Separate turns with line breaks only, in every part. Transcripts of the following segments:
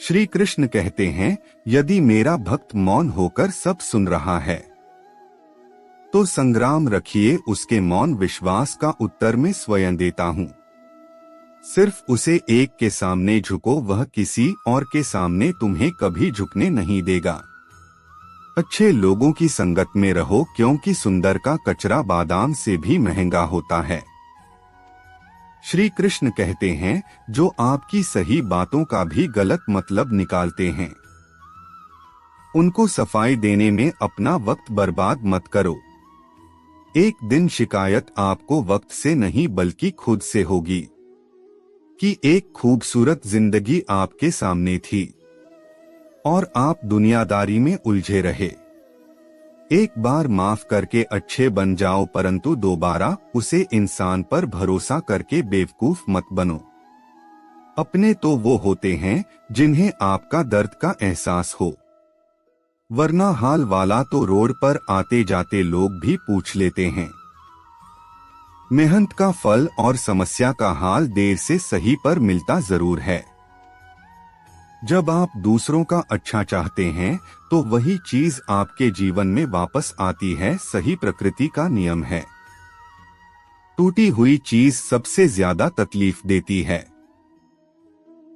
श्री कृष्ण कहते हैं, यदि मेरा भक्त मौन होकर सब सुन रहा है तो संग्राम रखिए, उसके मौन विश्वास का उत्तर मैं स्वयं देता हूँ। सिर्फ उसे एक के सामने झुको, वह किसी और के सामने तुम्हें कभी झुकने नहीं देगा। अच्छे लोगों की संगत में रहो, क्योंकि सुंदर का कचरा बादाम से भी महंगा होता है। श्री कृष्ण कहते हैं, जो आपकी सही बातों का भी गलत मतलब निकालते हैं, उनको सफाई देने में अपना वक्त बर्बाद मत करो। एक दिन शिकायत आपको वक्त से नहीं बल्कि खुद से होगी कि एक खूबसूरत जिंदगी आपके सामने थी और आप दुनियादारी में उलझे रहे। एक बार माफ करके अच्छे बन जाओ, परंतु दोबारा उसे इंसान पर भरोसा करके बेवकूफ मत बनो। अपने तो वो होते हैं जिन्हें आपका दर्द का एहसास हो, वरना हाल वाला तो रोड पर आते जाते लोग भी पूछ लेते हैं। मेहनत का फल और समस्या का हाल देर से सही पर मिलता जरूर है। जब आप दूसरों का अच्छा चाहते हैं तो वही चीज आपके जीवन में वापस आती है, सही प्रकृति का नियम है। टूटी हुई चीज सबसे ज्यादा तकलीफ देती है।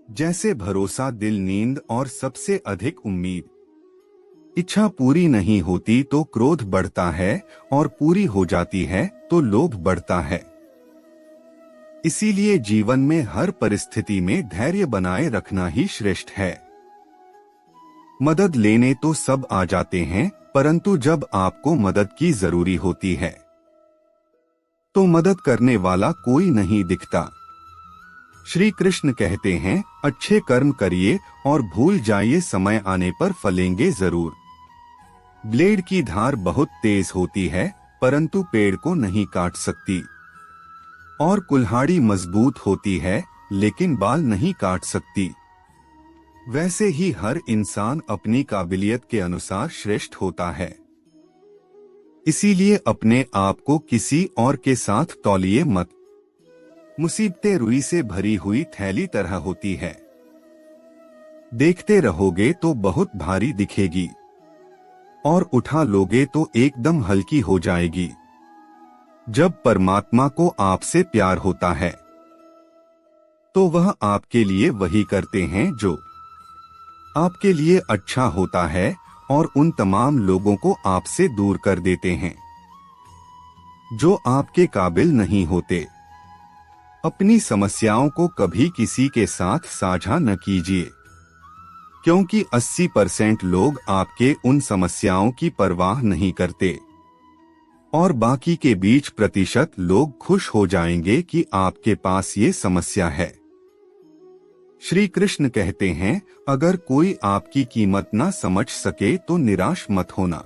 जैसे भरोसा, दिल, नींद और सबसे अधिक उम्मीद। इच्छा पूरी नहीं होती तो क्रोध बढ़ता है और पूरी हो जाती है तो लोभ बढ़ता है। इसीलिए जीवन में हर परिस्थिति में धैर्य बनाए रखना ही श्रेष्ठ है। मदद लेने तो सब आ जाते हैं, परंतु जब आपको मदद की जरूरी होती है तो मदद करने वाला कोई नहीं दिखता। श्री कृष्ण कहते हैं, अच्छे कर्म करिए और भूल जाइए, समय आने पर फलेंगे जरूर। ब्लेड की धार बहुत तेज होती है, परंतु पेड़ को नहीं काट सकती, और कुल्हाड़ी मजबूत होती है लेकिन बाल नहीं काट सकती। वैसे ही हर इंसान अपनी काबिलियत के अनुसार श्रेष्ठ होता है। इसीलिए अपने आप को किसी और के साथ तौलिए मत। मुसीबतें रुई से भरी हुई थैली तरह होती है, देखते रहोगे तो बहुत भारी दिखेगी और उठा लोगे तो एकदम हल्की हो जाएगी। जब परमात्मा को आपसे प्यार होता है तो वह आपके लिए वही करते हैं जो आपके लिए अच्छा होता है, और उन तमाम लोगों को आपसे दूर कर देते हैं जो आपके काबिल नहीं होते। अपनी समस्याओं को कभी किसी के साथ साझा न कीजिए, क्योंकि 80% लोग आपके उन समस्याओं की परवाह नहीं करते और बाकी के 20% लोग खुश हो जाएंगे कि आपके पास ये समस्या है। श्री कृष्ण कहते हैं, अगर कोई आपकी कीमत ना समझ सके तो निराश मत होना,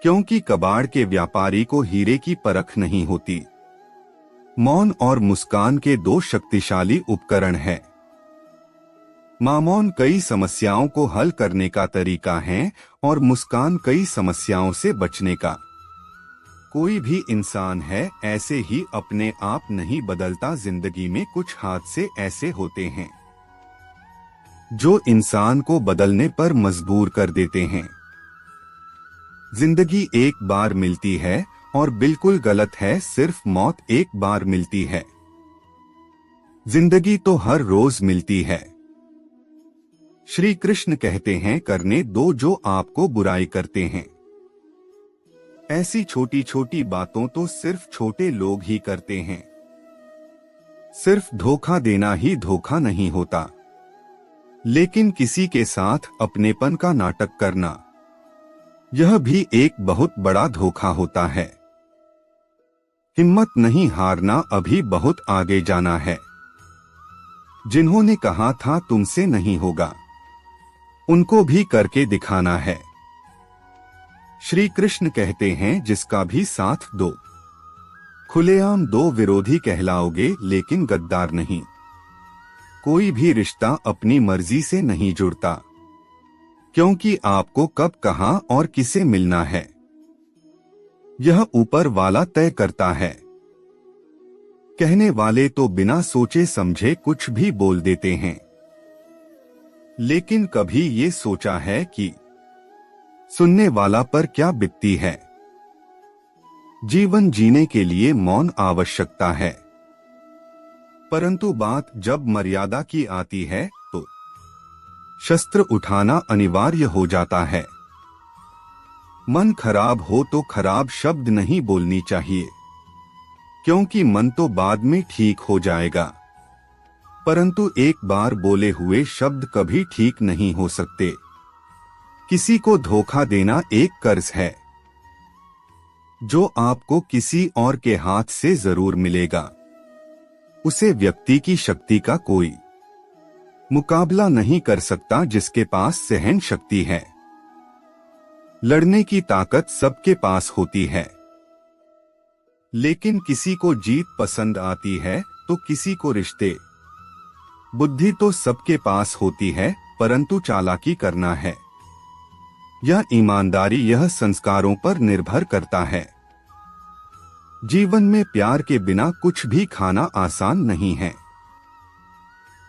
क्योंकि कबाड़ के व्यापारी को हीरे की परख नहीं होती। मौन और मुस्कान के दो शक्तिशाली उपकरण हैं। मौन कई समस्याओं को हल करने का तरीका है और मुस्कान कई समस्याओं से बचने का। कोई भी इंसान है ऐसे ही अपने आप नहीं बदलता। जिंदगी में कुछ हादसे ऐसे होते हैं जो इंसान को बदलने पर मजबूर कर देते हैं। जिंदगी एक बार मिलती है और बिल्कुल गलत है, सिर्फ मौत एक बार मिलती है। जिंदगी तो हर रोज मिलती है। श्री कृष्ण कहते हैं, करने दो जो आपको बुराई करते हैं। ऐसी छोटी छोटी बातों तो सिर्फ छोटे लोग ही करते हैं। सिर्फ धोखा देना ही धोखा नहीं होता, लेकिन किसी के साथ अपनेपन का नाटक करना, यह भी एक बहुत बड़ा धोखा होता है। हिम्मत नहीं हारना, अभी बहुत आगे जाना है। जिन्होंने कहा था तुमसे नहीं होगा, उनको भी करके दिखाना है। श्री कृष्ण कहते हैं, जिसका भी साथ दो। खुलेआम दो विरोधी कहलाओगे लेकिन गद्दार नहीं। कोई भी रिश्ता अपनी मर्जी से नहीं जुड़ता, क्योंकि आपको कब, कहां और किसे मिलना है यह ऊपर वाला तय करता है। कहने वाले तो बिना सोचे समझे कुछ भी बोल देते हैं। लेकिन कभी ये सोचा है कि सुनने वाला पर क्या बीतती है। जीवन जीने के लिए मौन आवश्यकता है, परंतु बात जब मर्यादा की आती है तो शस्त्र उठाना अनिवार्य हो जाता है। मन खराब हो तो खराब शब्द नहीं बोलनी चाहिए, क्योंकि मन तो बाद में ठीक हो जाएगा, परंतु एक बार बोले हुए शब्द कभी ठीक नहीं हो सकते। किसी को धोखा देना एक कर्ज है, जो आपको किसी और के हाथ से जरूर मिलेगा। उसे व्यक्ति की शक्ति का कोई मुकाबला नहीं कर सकता जिसके पास सहन शक्ति है। लड़ने की ताकत सबके पास होती है, लेकिन किसी को जीत पसंद आती है तो किसी को रिश्ते। बुद्धि तो सबके पास होती है, परंतु चालाकी करना है, यह ईमानदारी, यह संस्कारों पर निर्भर करता है। जीवन में प्यार के बिना कुछ भी खाना आसान नहीं है।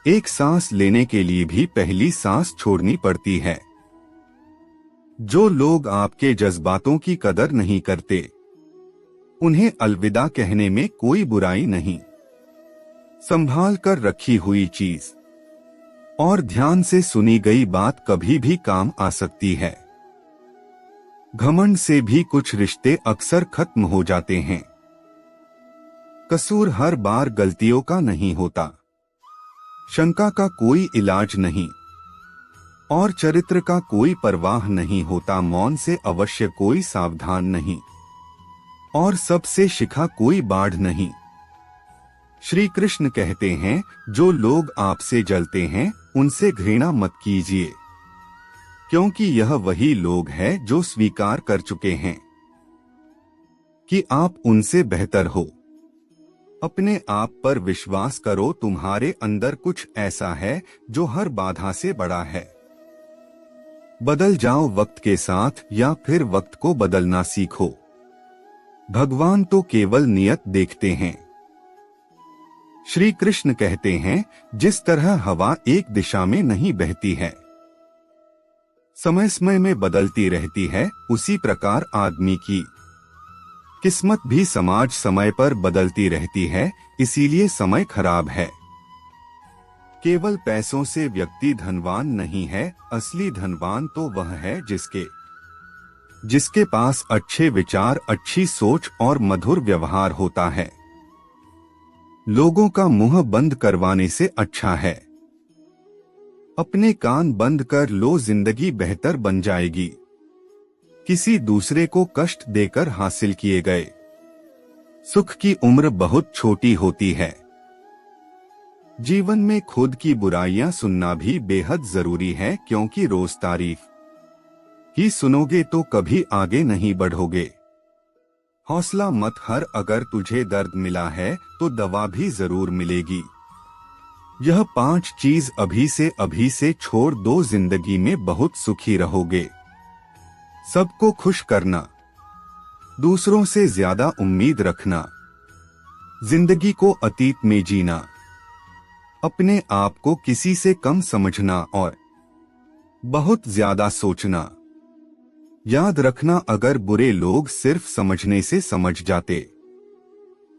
एक सांस लेने के लिए भी पहली सांस छोड़नी पड़ती है। जो लोग आपके जज्बातों की कदर नहीं करते, उन्हें अलविदा कहने में कोई बुराई नहीं। संभाल कर रखी हुई चीज और ध्यान से सुनी गई बात कभी भी काम आ सकती है। घमंड से भी कुछ रिश्ते अक्सर खत्म हो जाते हैं। कसूर हर बार गलतियों का नहीं होता, शंका का कोई इलाज नहीं और चरित्र का कोई परवाह नहीं होता। मौन से अवश्य कोई सावधान नहीं और सबसे शिखा कोई बाढ़ नहीं। श्री कृष्ण कहते हैं, जो लोग आपसे जलते हैं उनसे घृणा मत कीजिए, क्योंकि यह वही लोग हैं जो स्वीकार कर चुके हैं कि आप उनसे बेहतर हो। अपने आप पर विश्वास करो, तुम्हारे अंदर कुछ ऐसा है जो हर बाधा से बड़ा है। बदल जाओ वक्त के साथ या फिर वक्त को बदलना सीखो। भगवान तो केवल नियत देखते हैं। श्री कृष्ण कहते हैं, जिस तरह हवा एक दिशा में नहीं बहती है, समय समय में बदलती रहती है, उसी प्रकार आदमी की किस्मत भी समाज समय पर बदलती रहती है, इसीलिए समय खराब है। केवल पैसों से व्यक्ति धनवान नहीं है, असली धनवान तो वह है जिसके पास अच्छे विचार, अच्छी सोच और मधुर व्यवहार होता है। लोगों का मुंह बंद करवाने से अच्छा है अपने कान बंद कर लो, जिंदगी बेहतर बन जाएगी। किसी दूसरे को कष्ट देकर हासिल किए गए सुख की उम्र बहुत छोटी होती है। जीवन में खुद की बुराइयां सुनना भी बेहद जरूरी है, क्योंकि रोज तारीफ ही सुनोगे तो कभी आगे नहीं बढ़ोगे। हौसला मत हार, अगर तुझे दर्द मिला है तो दवा भी जरूर मिलेगी। यह 5 चीज अभी से छोड़ दो, जिंदगी में बहुत सुखी रहोगे। सबको खुश करना, दूसरों से ज्यादा उम्मीद रखना, जिंदगी को अतीत में जीना, अपने आप को किसी से कम समझना और बहुत ज्यादा सोचना। याद रखना, अगर बुरे लोग सिर्फ समझने से समझ जाते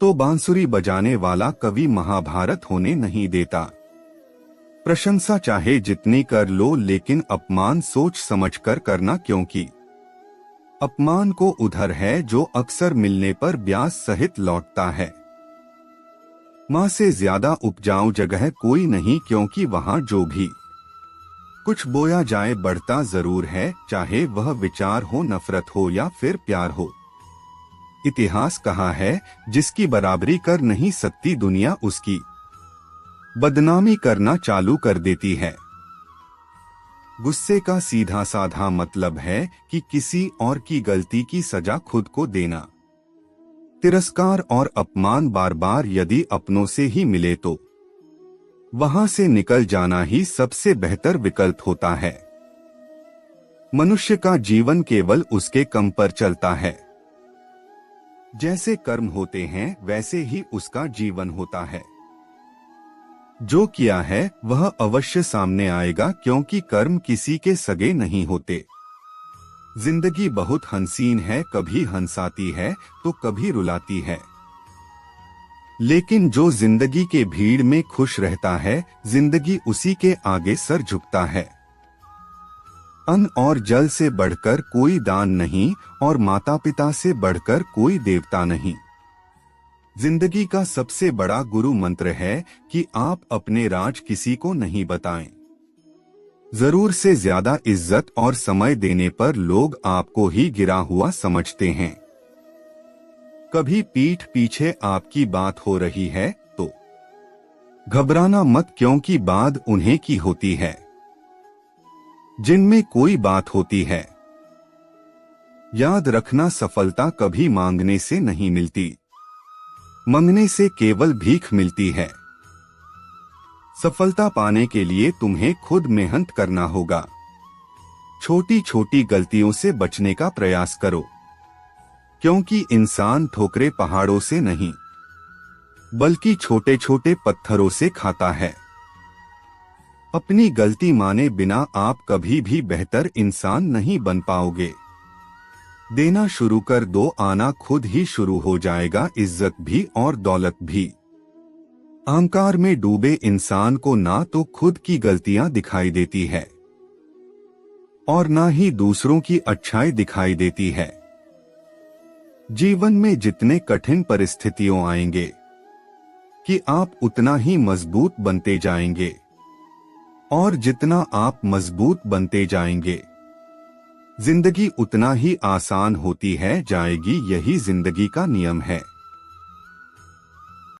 तो बांसुरी बजाने वाला कवि महाभारत होने नहीं देता। प्रशंसा चाहे जितनी कर लो, लेकिन अपमान सोच समझकर करना, क्योंकि अपमान को उधर है जो अक्सर मिलने पर ब्याज सहित लौटता है। मां से ज्यादा उपजाऊ जगह कोई नहीं, क्योंकि वहां जो भी कुछ बोया जाए बढ़ता जरूर है, चाहे वह विचार हो, नफरत हो या फिर प्यार हो। इतिहास कहा है, जिसकी बराबरी कर नहीं सकती दुनिया, उसकी बदनामी करना चालू कर देती है। गुस्से का सीधा साधा मतलब है कि किसी और की गलती की सजा खुद को देना। तिरस्कार और अपमान बार बार यदि अपनों से ही मिले तो वहां से निकल जाना ही सबसे बेहतर विकल्प होता है। मनुष्य का जीवन केवल उसके कम पर चलता है। जैसे कर्म होते हैं वैसे ही उसका जीवन होता है। जो किया है वह अवश्य सामने आएगा, क्योंकि कर्म किसी के सगे नहीं होते। जिंदगी बहुत हसीन है, कभी हंसाती है तो कभी रुलाती है, लेकिन जो जिंदगी के भीड़ में खुश रहता है, जिंदगी उसी के आगे सर झुकता है। अन्न और जल से बढ़कर कोई दान नहीं, और माता पिता से बढ़कर कोई देवता नहीं। जिंदगी का सबसे बड़ा गुरु मंत्र है कि आप अपने राज किसी को नहीं बताएं। जरूर से ज्यादा इज्जत और समय देने पर लोग आपको ही गिरा हुआ समझते हैं। कभी पीठ पीछे आपकी बात हो रही है तो घबराना मत, क्योंकि बात उन्हें की होती है जिनमें कोई बात होती है। याद रखना, सफलता कभी मांगने से नहीं मिलती, मांगने से केवल भीख मिलती है। सफलता पाने के लिए तुम्हें खुद मेहनत करना होगा। छोटी छोटी गलतियों से बचने का प्रयास करो, क्योंकि इंसान ठोकरे पहाड़ों से नहीं बल्कि छोटे छोटे पत्थरों से खाता है। अपनी गलती माने बिना आप कभी भी बेहतर इंसान नहीं बन पाओगे। देना शुरू कर दो, आना खुद ही शुरू हो जाएगा, इज्जत भी और दौलत भी। अहंकार में डूबे इंसान को ना तो खुद की गलतियां दिखाई देती है और ना ही दूसरों की अच्छाई दिखाई देती है। जीवन में जितने कठिन परिस्थितियों आएंगे कि आप उतना ही मजबूत बनते जाएंगे, और जितना आप मजबूत बनते जाएंगे, जिंदगी उतना ही आसान होती है जाएगी। यही जिंदगी का नियम है।